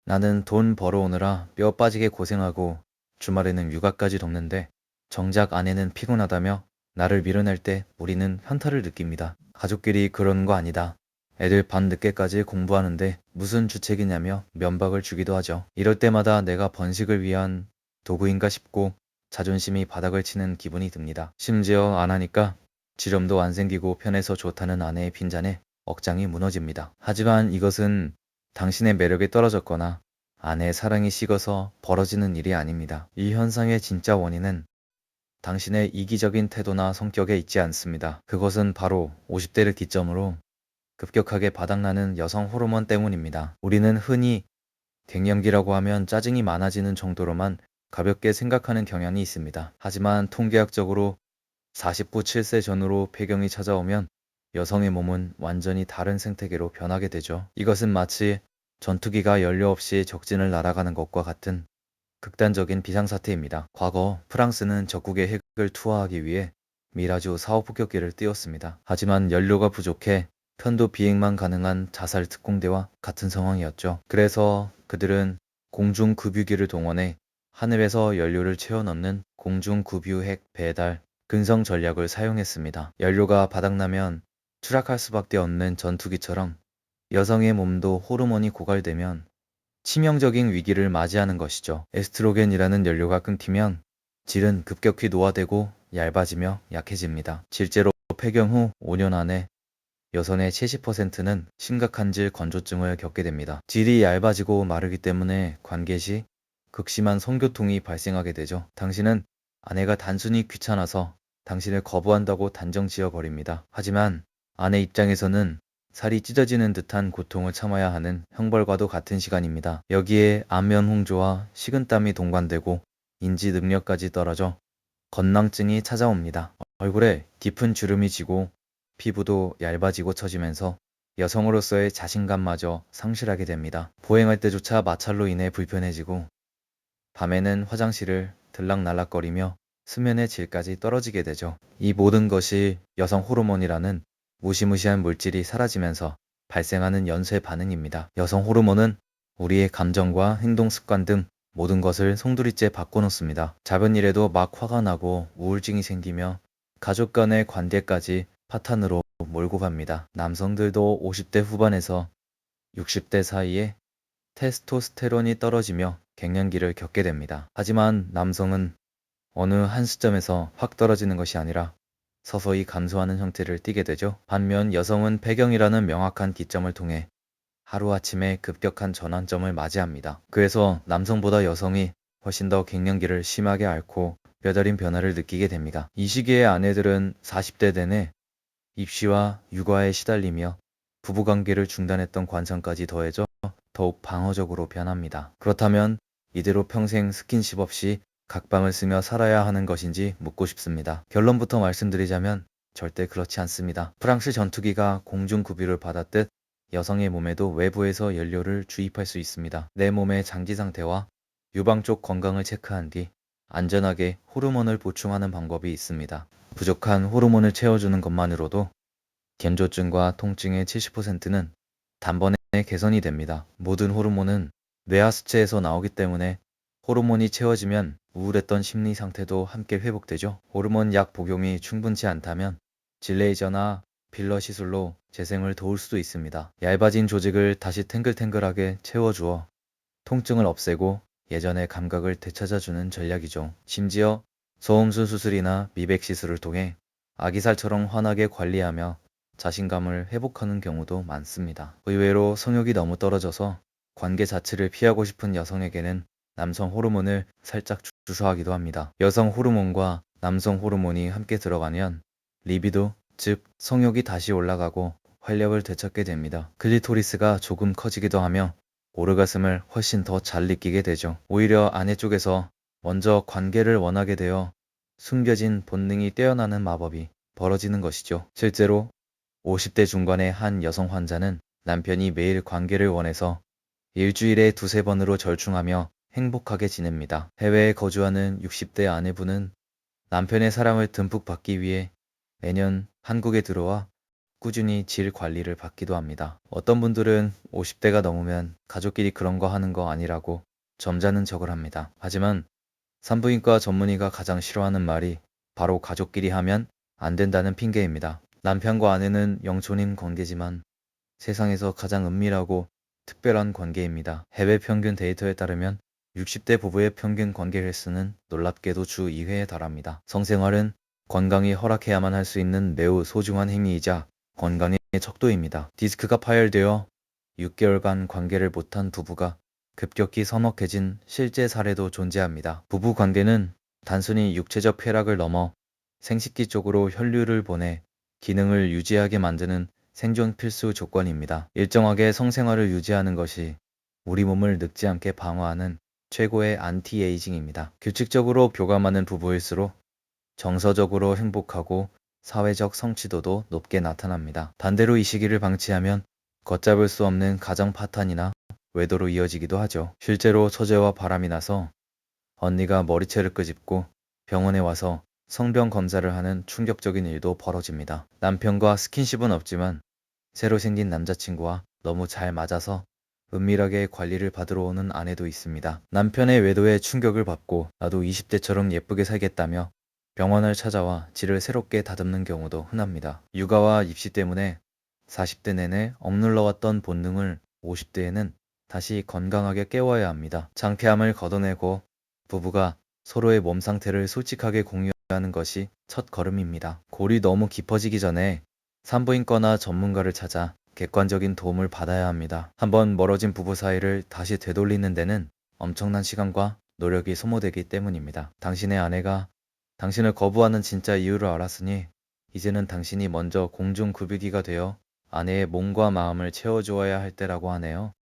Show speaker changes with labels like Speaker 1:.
Speaker 1: 나는 돈 벌어오느라 뼈 빠지게 고생하고 주말에는 육아까지 돕는데 정작 아내는 피곤하다며 나를 밀어낼 때 우리는 현타를 느낍니다. 가족끼리 그러는 거 아니다. 애들 밤 늦게까지 공부하는데 무슨 주책이냐며 면박을 주기도 하죠. 이럴 때마다 내가 번식을 위한 도구인가 싶고 자존심이 바닥을 치는 기분이 듭니다. 심지어 안 하니까 지점도 안 생기고 편해서 좋다는 아내의 빈잔에 억장이 무너집니다. 하지만 이것은 당신의 매력이 떨어졌거나 아내의 사랑이 식어서 벌어지는 일이 아닙니다. 이 현상의 진짜 원인은 당신의 이기적인 태도나 성격에 있지 않습니다. 그것은 바로 50대를 기점으로 급격하게 바닥나는 여성 호르몬 때문입니다. 우리는 흔히 갱년기라고 하면 짜증이 많아지는 정도로만 가볍게 생각하는 경향이 있습니다. 하지만 통계학적으로 49, 7세 전후로 폐경이 찾아오면 여성의 몸은 완전히 다른 생태계로 변하게 되죠. 이것은 마치 전투기가 연료 없이 적진을 날아가는 것과 같은 극단적인 비상사태입니다. 과거 프랑스는 적국의 핵을 투하하기 위해 미라주 사호 폭격기를 띄웠습니다. 하지만 연료가 부족해 편도 비행만 가능한 자살 특공대와 같은 상황이었죠. 그래서 그들은 공중급유기를 동원해 하늘에서 연료를 채워 넣는 공중급유 핵 배달 근성 전략을 사용했습니다. 연료가 바닥나면 추락할 수밖에 없는 전투기처럼 여성의 몸도 호르몬이 고갈되면 치명적인 위기를 맞이하는 것이죠. 에스트로겐이라는 연료가 끊기면 질은 급격히 노화되고 얇아지며 약해집니다. 실제로 폐경 후 5년 안에 여성의 70%는 심각한 질 건조증을 겪게 됩니다. 질이 얇아지고 마르기 때문에 관계 시 극심한 성교통이 발생하게 되죠. 당신은 아내가 단순히 귀찮아서 당신을 거부한다고 단정 지어 버립니다. 하지만 아내 입장에서는 살이 찢어지는 듯한 고통을 참아야 하는 형벌과도 같은 시간입니다. 여기에 안면 홍조와 식은땀이 동반되고 인지 능력까지 떨어져 건망증이 찾아옵니다. 얼굴에 깊은 주름이 지고 피부도 얇아지고 처지면서 여성으로서의 자신감마저 상실하게 됩니다. 보행할 때조차 마찰로 인해 불편해지고 밤에는 화장실을 들락날락거리며 수면의 질까지 떨어지게 되죠. 이 모든 것이 여성 호르몬이라는 무시무시한 물질이 사라지면서 발생하는 연쇄 반응입니다. 여성 호르몬은 우리의 감정과 행동 습관 등 모든 것을 송두리째 바꿔놓습니다. 작은 일에도 막 화가 나고 우울증이 생기며 가족 간의 관계까지 파탄으로 몰고 갑니다. 남성들도 50대 후반에서 60대 사이에 테스토스테론이 떨어지며 갱년기를 겪게 됩니다. 하지만 남성은 어느 한 시점에서 확 떨어지는 것이 아니라 서서히 감소하는 형태를 띠게 되죠. 반면 여성은 폐경이라는 명확한 기점을 통해 하루아침에 급격한 전환점을 맞이합니다. 그래서 남성보다 여성이 훨씬 더 갱년기를 심하게 앓고 뼈저린 변화를 느끼게 됩니다. 이 시기에 아내들은 40대 내내 입시와 육아에 시달리며 부부관계를 중단했던 관성까지 더해져 더욱 방어적으로 변합니다. 그렇다면 이대로 평생 스킨십 없이 각방을 쓰며 살아야 하는 것인지 묻고 싶습니다. 결론부터 말씀드리자면 절대 그렇지 않습니다. 프랑스 전투기가 공중급유를 받았듯 여성의 몸에도 외부에서 연료를 주입할 수 있습니다. 내 몸의 장기 상태와 유방 쪽 건강을 체크한 뒤 안전하게 호르몬을 보충하는 방법이 있습니다. 부족한 호르몬을 채워주는 것만으로도 겐조증과 통증의 70%는 단번에 개선이 됩니다. 모든 호르몬은 뇌하수체에서 나오기 때문에 호르몬이 채워지면 우울했던 심리 상태도 함께 회복되죠. 호르몬 약 복용이 충분치 않다면 질레이저나 필러 시술로 재생을 도울 수도 있습니다. 얇아진 조직을 다시 탱글탱글하게 채워주어 통증을 없애고 예전의 감각을 되찾아주는 전략이죠. 심지어 소음수 수술이나 미백 시술을 통해 아기살처럼 환하게 관리하며 자신감을 회복하는 경우도 많습니다. 의외로 성욕이 너무 떨어져서 관계 자체를 피하고 싶은 여성에게는 남성 호르몬을 살짝 주사하기도 합니다. 여성 호르몬과 남성 호르몬이 함께 들어가면 리비도, 즉 성욕이 다시 올라가고 활력을 되찾게 됩니다. 클리토리스가 조금 커지기도 하며 오르가슴을 훨씬 더 잘 느끼게 되죠. 오히려 아내 쪽에서 먼저 관계를 원하게 되어 숨겨진 본능이 떼어나는 마법이 벌어지는 것이죠. 실제로 50대 중반의 한 여성 환자는 남편이 매일 관계를 원해서 일주일에 두세 번으로 절충하며 행복하게 지냅니다. 해외에 거주하는 60대 아내분은 남편의 사랑을 듬뿍 받기 위해 매년 한국에 들어와 꾸준히 질 관리를 받기도 합니다. 어떤 분들은 50대가 넘으면 가족끼리 그런 거 하는 거 아니라고 점잖은 척을 합니다. 하지만 산부인과 전문의가 가장 싫어하는 말이 바로 가족끼리 하면 안 된다는 핑계입니다. 남편과 아내는 영촌인 관계지만 세상에서 가장 은밀하고 특별한 관계입니다. 해외 평균 데이터에 따르면 60대 부부의 평균 관계 횟수는 놀랍게도 주 2회에 달합니다. 성생활은 건강이 허락해야만 할 수 있는 매우 소중한 행위이자 건강의 척도입니다. 디스크가 파열되어 6개월간 관계를 못한 부부가 급격히 서먹해진 실제 사례도 존재합니다. 부부 관계는 단순히 육체적 쾌락을 넘어 생식기 쪽으로 혈류를 보내 기능을 유지하게 만드는 생존 필수 조건입니다. 일정하게 성생활을 유지하는 것이 우리 몸을 늙지 않게 방어하는 최고의 안티에이징입니다. 규칙적으로 교감하는 부부일수록 정서적으로 행복하고 사회적 성취도도 높게 나타납니다. 반대로 이 시기를 방치하면 걷잡을 수 없는 가정 파탄이나 외도로 이어지기도 하죠. 실제로 처제와 바람이 나서 언니가 머리채를 끄집고 병원에 와서 성병 검사를 하는 충격적인 일도 벌어집니다. 남편과 스킨십은 없지만 새로 생긴 남자친구와 너무 잘 맞아서 은밀하게 관리를 받으러 오는 아내도 있습니다. 남편의 외도에 충격을 받고 나도 20대처럼 예쁘게 살겠다며 병원을 찾아와 질을 새롭게 다듬는 경우도 흔합니다. 육아와 입시 때문에 40대 내내 억눌러왔던 본능을 50대에는 다시 건강하게 깨워야 합니다. 창피함을 걷어내고 부부가 서로의 몸 상태를 솔직하게 공유하는 것이 첫 걸음입니다. 골이 너무 깊어지기 전에 산부인과나 전문가를 찾아 객관적인 도움을 받아야 합니다. 한번 멀어진 부부 사이를 다시 되돌리는 데는 엄청난 시간과 노력이 소모되기 때문입니다. 당신의 아내가 당신을 거부하는 진짜 이유를 알았으니 이제는 당신이 먼저 공중급유기가 되어 아내의 몸과 마음을 채워주어야 할 때라고 하네요.